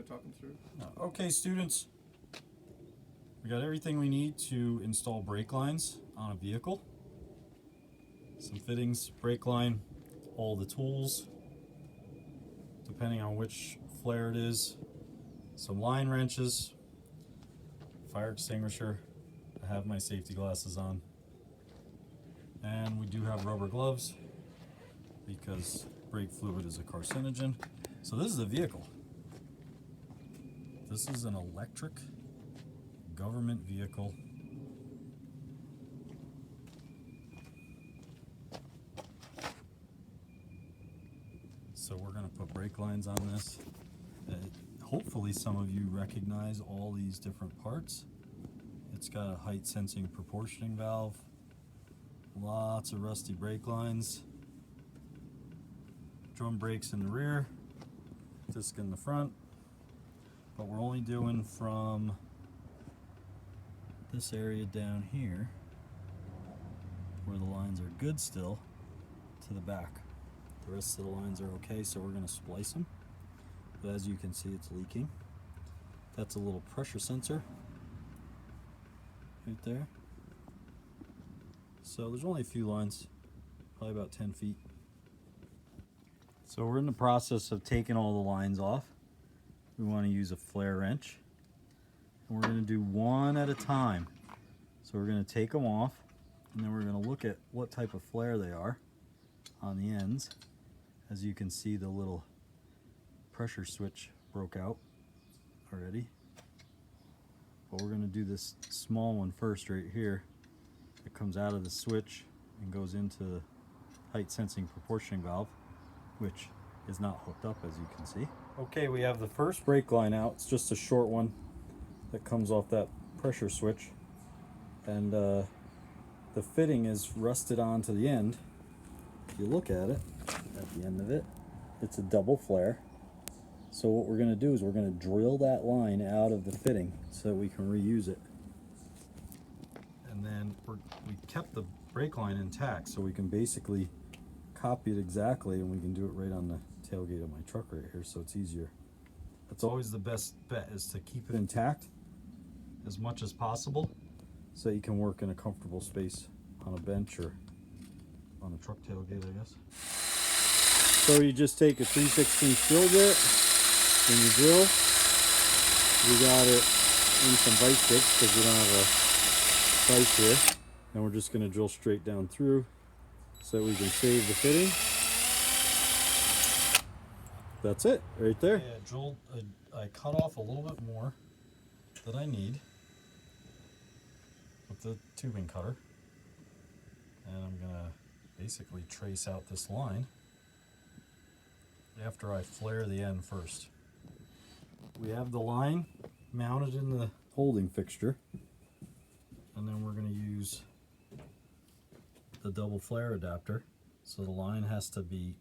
to talk them through. Okay, students, we got everything we need to install brake lines on a vehicle. Some fittings, brake line, all the tools, depending on which flare it is, some line wrenches, fire extinguisher. I have my safety glasses on, and we do have rubber gloves because brake fluid is a carcinogen. So this is a vehicle. This is an electric government vehicle. So we're going to put brake lines on this. Hopefully some of you recognize all these different parts. It's got a height sensing proportioning valve, lots of rusty brake lines, drum brakes in the rear, disc in the front, but we're only doing from this area down here where the lines are good still to the back. The rest of the lines are okay, so we're going to splice them. But as you can see, it's leaking. That's a little pressure sensor right there. So there's only a few lines, probably about 10 feet. So we're in the process of taking all the lines off. We want to use a flare wrench. And we're going to do one at a time. So we're going to take them off, and then we're going to look at what type of flare they are on the ends. As you can see, the little pressure switch broke out already. But we're going to do this small one first right here. It comes out of the switch and goes into the height sensing proportioning valve, which is not hooked up, as you can see. Okay, we have the first brake line out. It's just a short one that comes off that pressure switch, and the fitting is rusted onto the end. If you look at it, at the end of it, it's a double flare. So what we're going to do is we're going to drill that line out of the fitting so that we can reuse it. And then we kept the brake line intact, so we can basically copy it exactly, and we can do it right on the tailgate of my truck right here, so it's easier. That's always the best bet, is to keep it intact as much as possible so you can work in a comfortable space on a bench or on a truck tailgate, I guess. So you just take a 3/16 drill bit and you drill. We got it in some vice grips because we don't have a vise here, and we're just going to drill straight down through so that we can save the fitting. That's it right there. I cut off a little bit more than I need with the tubing cutter, and I'm gonna basically trace out this line after I flare the end first. We have the line mounted in the holding fixture, and then we're going to use the double flare adapter. So the line has to be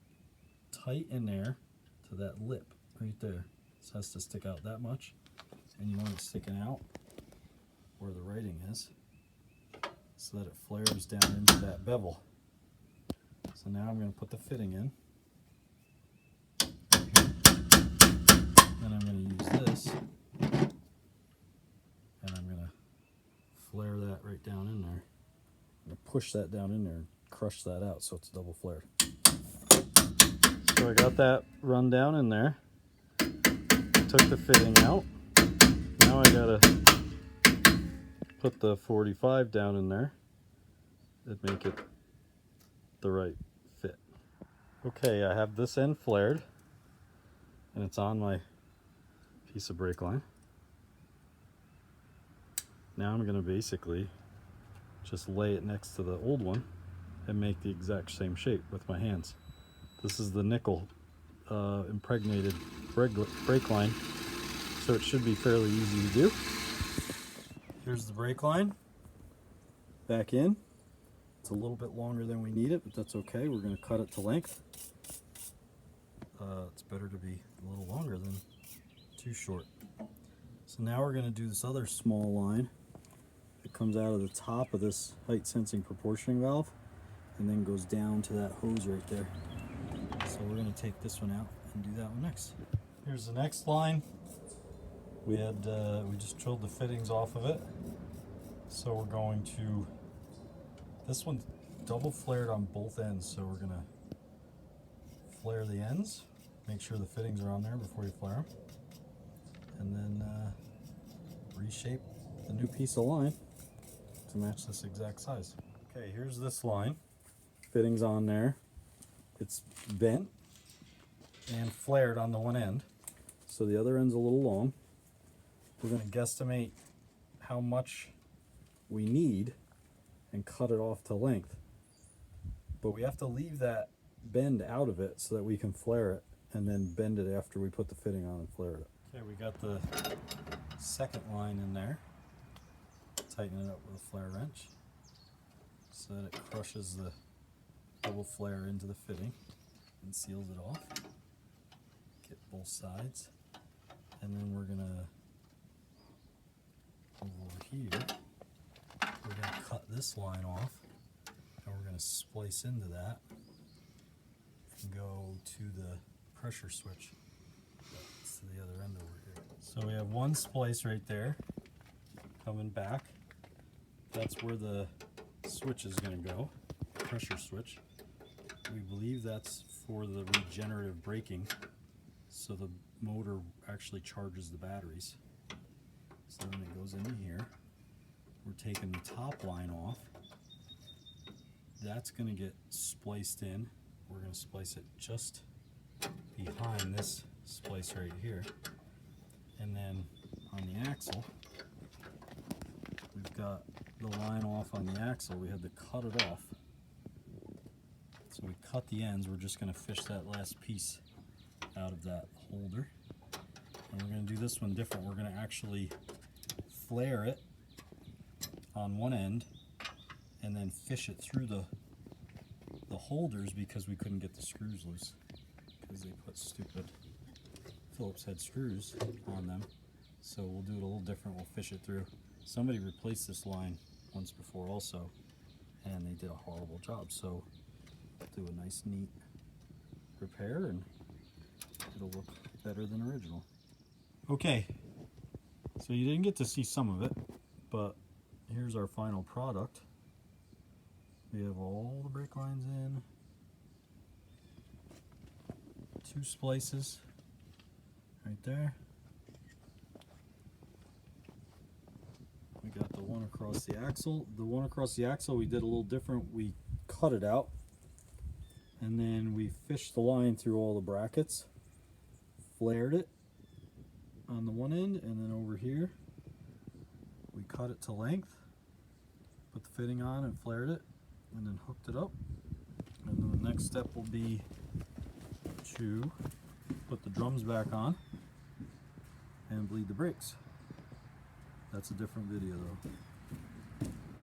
tight in there to that lip right there. This has to stick out that much, and you want it sticking out where the writing is so that it flares down into that bevel. So now I'm going to put the fitting in. Then I'm going to use this, and I'm going to flare that right down in there. I'm going to push that down in there and crush that out so it's double flared. So I got that run down in there. Took the fitting out. Now I got to put the 45 down in there and make it the right fit. Okay, I have this end flared, and it's on my piece of brake line. Now I'm going to basically just lay it next to the old one and make the exact same shape with my hands. This is the nickel impregnated brake line, so it should be fairly easy to do. Here's the brake line back in. It's a little bit longer than we need it, but that's okay. We're going to cut it to length. It's better to be a little longer than too short. So now we're going to do this other small line that comes out of the top of this height sensing proportioning valve and then goes down to that hose right there. So we're going to take this one out and do that one next. Here's the next line. We just drilled the fittings off of it. So we're going to, this one's double flared on both ends, so we're gonna flare the ends, make sure the fittings are on there before you flare them, and then reshape the new piece of line to match this exact size. Okay, here's this line. Fittings on there. It's bent and flared on the one end, so the other end's a little long. We're going to guesstimate how much we need and cut it off to length. But we have to leave that bend out of it so that we can flare it and then bend it after we put the fitting on and flare it. Okay, we got the second line in there. Tighten it up with a flare wrench so that it crushes the double flare into the fitting and seals it off. Get both sides. And then we're gonna, over here, we're gonna cut this line off and we're gonna splice into that and go to the pressure switch. That's to the other end over here. So we have one splice right there coming back. That's where the switch is going to go, pressure switch. We believe that's for the regenerative braking, so the motor actually charges the batteries. So then it goes into here. We're taking the top line off. That's going to get spliced in. We're going to splice it just behind this splice right here. And then on the axle, we've got the line off on the axle. We had to cut it off. So we cut the ends. We're just going to fish that last piece out of that holder. And we're going to do this one different. We're going to actually flare it on one end and then fish it through the holders because we couldn't get the screws loose because they put stupid Phillips head screws on them. So we'll do it a little different. We'll fish it through. Somebody replaced this line once before also, and they did a horrible job. So do a nice neat repair and it'll look better than original. Okay, so you didn't get to see some of it, but here's our final product. We have all the brake lines in, 2 splices right there. We got the one across the axle. The one across the axle we did a little different. We cut it out and then we fished the line through all the brackets, flared it on the one end, and then over here we cut it to length, put the fitting on and flared it, and then hooked it up. And then the next step will be to put the drums back on and bleed the brakes. That's a different video though.